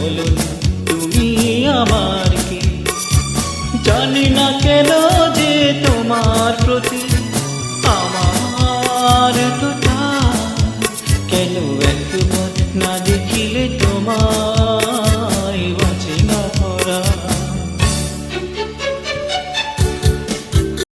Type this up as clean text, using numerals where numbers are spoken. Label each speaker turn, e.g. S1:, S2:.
S1: বলো না তুমি আমার কি? জানি না কেন যে তোমার প্রতি আমার এতটা, কেন একবার না দেখিলে তোমার